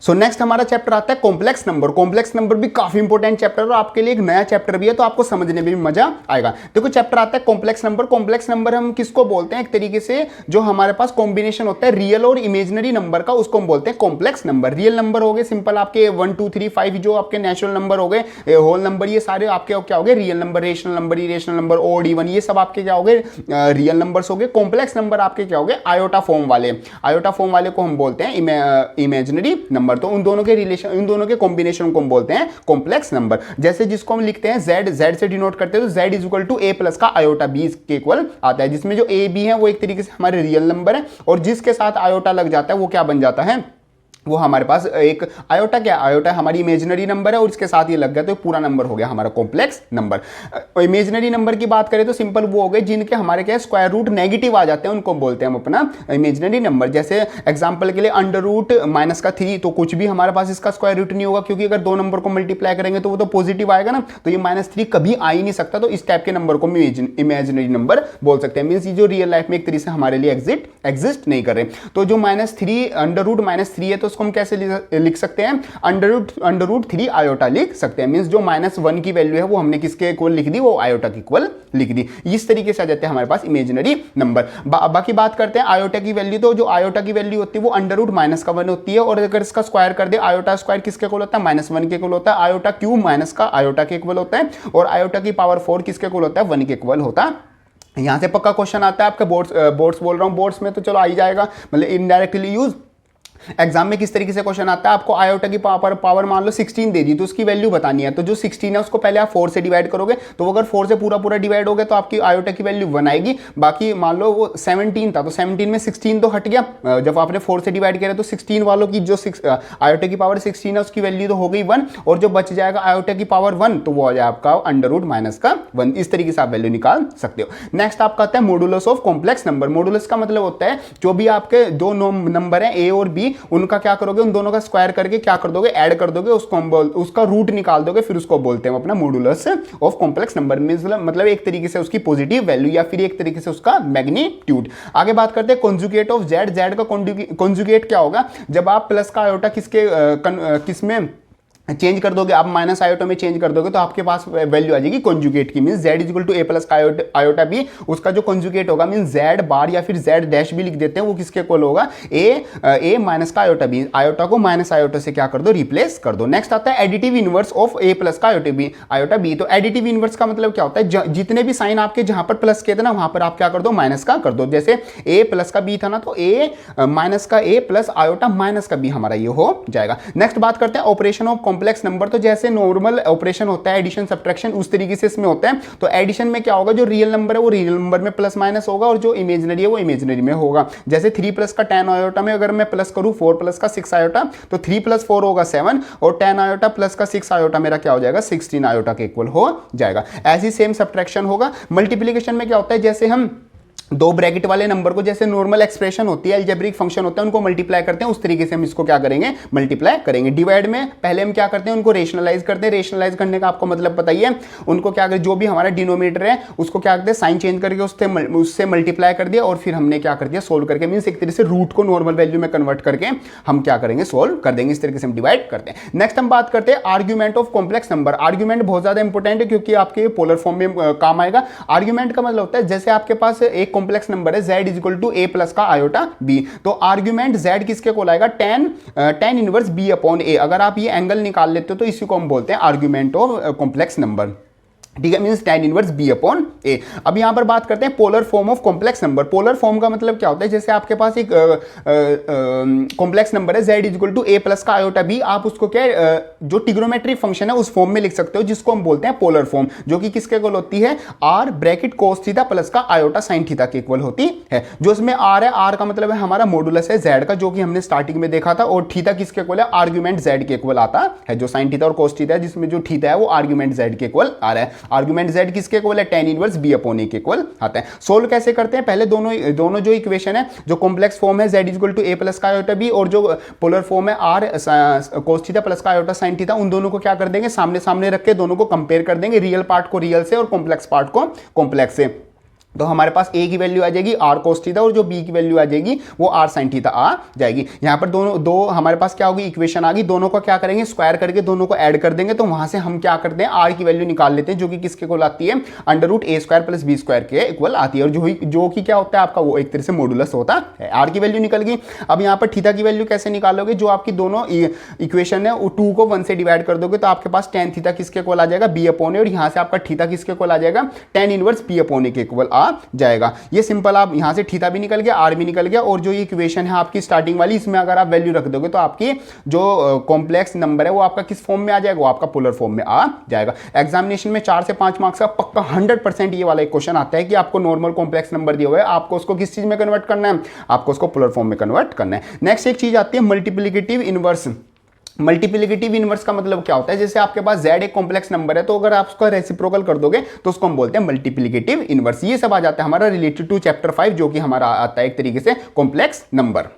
So next हमारा chapter आता है कॉम्प्लेक्स नंबर। कॉम्प्लेक्स नंबर भी काफी इंपॉर्टेंट चैप्टर है और आपके लिए एक नया चैप्टर भी है, तो आपको समझने में भी मजा आएगा। देखो चैप्टर आता है कॉम्प्लेक्स नंबर। कॉम्प्लेक्स नंबर हम किसको बोलते हैं, एक तरीके से जो हमारे पास कॉम्बिनेशन होता है रियल और इमेजिनरी नंबर का, उसको हम बोलते हैं कॉम्प्लेक्स नंबर। रियल नंबर हो गए सिंपल आपके 1 2 3 5 जो आपके नेचुरल नंबर हो गए, होल नंबर, ये सारे आपके क्या हो गए real number, rational number, irrational number, odd even, ये सब आपके क्या हो गए रियल नंबर्स हो गए। कॉम्प्लेक्स नंबर आपके क्या हो गए आयोटा फॉर्म वाले। आयोटा फॉर्म वाले को हम बोलते हैं इमेजिनरी नंबर। तो उन दोनों के रिलेशन, इन दोनों के कॉम्बिनेशन को हम बोलते हैं कॉम्प्लेक्स नंबर। जैसे जिसको हम लिखते हैं जेड, जेड से डिनोट करते हैं तो Z is equal to A plus का आयोटा बी के इक्वल आता है, जिसमें जो ए बी है वो एक तरीके से हमारे रियल नंबर है और जिसके साथ आयोटा लग जाता है वो क्या बन जाता है, वो हमारे पास एक आयोटा, क्या आयोटा हमारी इमेजिनरी नंबर है और इसके साथ ये लग गया तो पूरा नंबर हो गया हमारा कॉम्प्लेक्स नंबर। इमेजिनरी नंबर की बात करें तो सिंपल वो हो गए जिनके हमारे क्या स्क्वायर रूट नेगेटिव आ जाते हैं, उनको बोलते हैं हम अपना इमेजिनरी नंबर। जैसे एग्जांपल के लिए अंडर रूट -3, तो कुछ भी हमारे पास इसका स्क्वायर रूट नहीं होगा क्योंकि अगर दो नंबर को मल्टीप्लाई करेंगे तो वो तो पॉजिटिव आएगा ना, तो ये -3 कभी आ ही नहीं सकता। तो इस टाइप के नंबर को इमेजिनरी नंबर बोल सकते हैं। मीन्स ये जो रियल लाइफ में एक तरीके से हमारे लिए एग्जिस्ट नहीं कर रहे। तो जो -3 अंडर रूट -3 है तो उसको हम कैसे लिख सकते हैं, अंडर रूट 3 आयोटा लिख सकते हैं। मींस जो -1 की वैल्यू है वो हमने किसके इक्वल लिख दी, वो आयोटा के इक्वल लिख दी। इस तरीके से आ जाते हैं हमारे पास इमेजिनरी नंबर। बाकी बात करते हैं आयोटा की वैल्यू। तो जो आयोटा की वैल्यू होती है वो अंडर रूट -1 होती है और अगर इसका स्क्वायर कर दे, आयोटा स्क्वायर किसके इक्वल होता है -1 के इक्वल होता है। आयोटा क्यूब माइनस का आयोटा के इक्वल होता है और आयोटा की पावर 4 किसके इक्वल होता है, 1 के इक्वल होता है। यहां से पक्का क्वेश्चन आता है आपका बोर्ड्स बोल रहा हूं, बोर्ड्स में तो चलो आ ही जाएगा, मतलब इनडायरेक्टली यूज। एग्जाम में किस तरीके से क्वेश्चन आता है, आपको आयोटा की पावर मान लो 16 दे दी तो उसकी वैल्यू बतानी है। तो जो 16 है उसको पहले आप 4 से डिवाइड करोगे, तो अगर 4 से पूरा डिवाइड हो गया तो आपकी आयोटा की वैल्यू 1 आएगी। बाकी मान लो वो 17 था तो 17 में 16 तो हट गया, जब आपने 4 से डिवाइड किया तो 16 वालों की जो आयोटा की पावर 16 है उसकी वैल्यू तो हो गई 1, और जो बच जाएगा आयोटा की पावर 1 तो वो आ जाए आपका अंडर रूट -1। इस तरीके से आप वैल्यू निकाल सकते हो। नेक्स्ट आपका आता है modulus of complex number. Modulus का मतलब होता है जो भी आपके दो नंबर है ए और बी, उनका क्या करोगे, उन दोनों का स्क्वायर करके क्या कर दोगे, ऐड कर दोगे, उसका रूट निकाल दोगे, फिर उसको बोलते हैं अपना मॉडुलस ऑफ कॉम्प्लेक्स नंबर। मतलब एक तरीके से उसकी पॉजिटिव वैल्यू या फिर एक तरीके से उसका मैग्नीट्यूड। आगे बात करते हैं कॉन्जुगेट ऑफ जेड। जेड का कॉन्जुगेट क्या होगा, जब आप प्लस का आयोटा किसमें चेंज कर दोगे, आप माइनस आयोटा में चेंज कर दोगे तो आपके पास वैल्यू आ जाएगी कॉन्जुगेट की। Means z equal to a plus का आयोटा बी, उसका जो कॉन्जुगेट होगा मींस z बार या फिर z डैश भी लिख देते हैं, वो किसके इक्वल होगा, a माइनस का आयोटा बी। आयोटा को माइनस आयोटा से क्या कर दो, रिप्लेस कर दो। नेक्स्ट आता है additive inverse of a plus का आयोटा बी। तो एडिटिव इनवर्स का मतलब क्या होता है, जितने भी साइन आपके जहां पर प्लस के थे ना वहां पर आप क्या कर दो, माइनस का कर दो। जैसे a प्लस का b था ना तो a माइनस का a प्लस आयोटा माइनस का b हमारा ये हो जाएगा। नेक्स्ट बात करते हैं ऑपरेशन ऑफ कॉम्प्लेक्स नंबर। तो जैसे नॉर्मल ऑपरेशन होता है एडिशन सब्ट्रैक्शन, उस तरीके से इसमें होता है। तो एडिशन में क्या होगा, जो रियल नंबर है वो रियल नंबर में प्लस माइनस होगा और जो इमेजिनरी है वो इमेजिनरी में होगा। जैसे 3 प्लस का 10 आयोटा में अगर मैं प्लस करूं 4 प्लस का 6 आयोटा, तो 3 प्लस 4 होगा 7 और 10 आयोटा प्लस का 6 आयोटा मेरा क्या हो जाएगा, 16 आयोटा के इक्वल हो जाएगा। ऐसी सेम सब्ट्रैक्शन होगा। मल्टीप्लिकेशन में क्या होता है, जैसे हम दो ब्रैकेट वाले नंबर को, जैसे नॉर्मल एक्सप्रेशन होती है, अलजेब्रिक फंक्शन होता है, उनको मल्टीप्लाई करते हैं, उस तरीके से हम इसको क्या करेंगे, मल्टीप्लाई करेंगे। डिवाइड में पहले हम क्या करते हैं, उनको रेशनलाइज करते हैं। रेशनलाइज करने का आपको मतलब पता ही है, उनको क्या करें, जो भी हमारा डिनोमिनेटर है उसको क्या करते हैं, साइन चेंज करके उससे मल्टीप्लाई कर दिया और फिर हमने क्या कर दिया, सोल्व करके। मीन्स एक तरह से रूट को नॉर्मल वैल्यू में कन्वर्ट करके हम क्या करेंगे, सोल्व कर देंगे। इस तरीके से हम डिवाइड करते हैं। नेक्स्ट हम बात करते हैं argument of complex number. Argument बहुत ज्यादा इंपॉर्टेंट है क्योंकि आपके पोलर फॉर्म में काम आएगा। आर्ग्यूमेंट का मतलब होता है जैसे आपके पास एक कॉम्प्लेक्स नंबर है z equal to a plus का आयोटा b, तो आर्ग्यूमेंट z किसके को लाएगा, tan inverse b upon a। अगर आप ये एंगल निकाल लेते हो तो इसी को हम बोलते हैं आर्ग्यूमेंट ऑफ कॉम्प्लेक्स नंबर। ठीक है, means tan inverse b upon a। अब यहां पर बात करते हैं polar form of complex number. Polar form का मतलब क्या होता है, जैसे आपके पास एक कॉम्प्लेक्स नंबर है z equal to a plus का आयोटा b, आप उसको क्या जो ट्रिग्नोमेट्रिक फंक्शन है उस फॉर्म में लिख सकते हो, जिसको हम बोलते हैं पोलर फॉर्म, जो कि किसके इक्वल होती है, r bracket cos theta plus का आयोटा sin थीटा के इक्वल होती है। जो इसमें r है, r का मतलब है हमारा मॉडुलस है z का, जो कि हमने स्टार्टिंग में देखा था, और थीटा किसके इक्वल है, आर्ग्यूमेंट z के इक्वल आता है। जो sin थीटा और cos थीटा है, जिसमें जो थीटा है वो आर्ग्यूमेंट z के इक्वल आ रहा है। आर्गुमेंट z किसके इक्वल है, tan inverse b upon a के इक्वल आता है। सोल्व कैसे करते हैं, पहले दोनों जो इक्वेशन है, जो कॉम्प्लेक्स फॉर्म है z equal to a plus का आयोटा b, और जो पोलर फॉर्म है r cos थीटा प्लस का आयोटा sin थीटा, उन दोनों को क्या कर देंगे, सामने सामने रख के दोनों को कंपेयर कर देंगे, रियल पार्ट को रियल से और कॉम्प्लेक्स पार्ट को कॉम्प्लेक्स से। तो हमारे पास a की वैल्यू आ जाएगी r cos थीटा और जो b की वैल्यू आ जाएगी वो r sin थीटा आ जाएगी। यहाँ पर दोनों दो हमारे पास क्या होगी, इक्वेशन आ गई, दोनों को क्या करेंगे, स्क्वायर करके दोनों को ऐड कर देंगे। तो वहां से हम क्या करते हैं, r की वैल्यू निकाल लेते हैं जो कि किसके इक्वल आती है, √a² + b² के इक्वल आती है। और जो कि क्या होता है आपका, वो एक तरह से मॉडुलस होता है। r की वैल्यू निकल गई। अब यहाँ पर थीटा की वैल्यू कैसे निकालोगे, जो आपकी दोनों इक्वेशन है 2 को 1 से डिवाइड कर दोगे तो आपके पास tan थीटा किसके इक्वल आ जाएगा, b/a, और यहाँ से आपका थीटा किसके इक्वल आ जाएगा, tan इनवर्स b/a के इक्वल आ जाएगा। ये सिंपल, आप यहां से थीटा भी निकल गया, आर भी निकल गया, और जो ये इक्वेशन है आपकी स्टार्टिंग वाली, इसमें अगर आप वैल्यू रख दोगे तो आपकी जो कॉम्प्लेक्स नंबर है वो आपका किस फॉर्म में आ जाएगा, वो आपका पोलर फॉर्म में आ जाएगा। एग्जामिनेशन में 4 से 5 मार्क्स का पक्का 100% ये वाला एक क्वेश्चन आता है कि आपको नॉर्मल कॉम्प्लेक्स नंबर दिया हुआ है, आपको उसको किस चीज में कन्वर्ट करना है, आपको उसको पोलर फॉर्म में कन्वर्ट करना है। नेक्स्ट एक चीज आती है मल्टीप्लिकेटिव इनवर्स। मल्टीप्लिकेटिव इनवर्स का मतलब क्या होता है, जैसे आपके पास z एक कॉम्प्लेक्स नंबर है, तो अगर आप उसका रेसिप्रोकल कर दोगे तो उसको हम बोलते हैं मल्टीप्लिकेटिव इनवर्स। ये सब आ जाता है हमारा रिलेटेड टू चैप्टर 5, जो कि हमारा आता है एक तरीके से कॉम्प्लेक्स नंबर।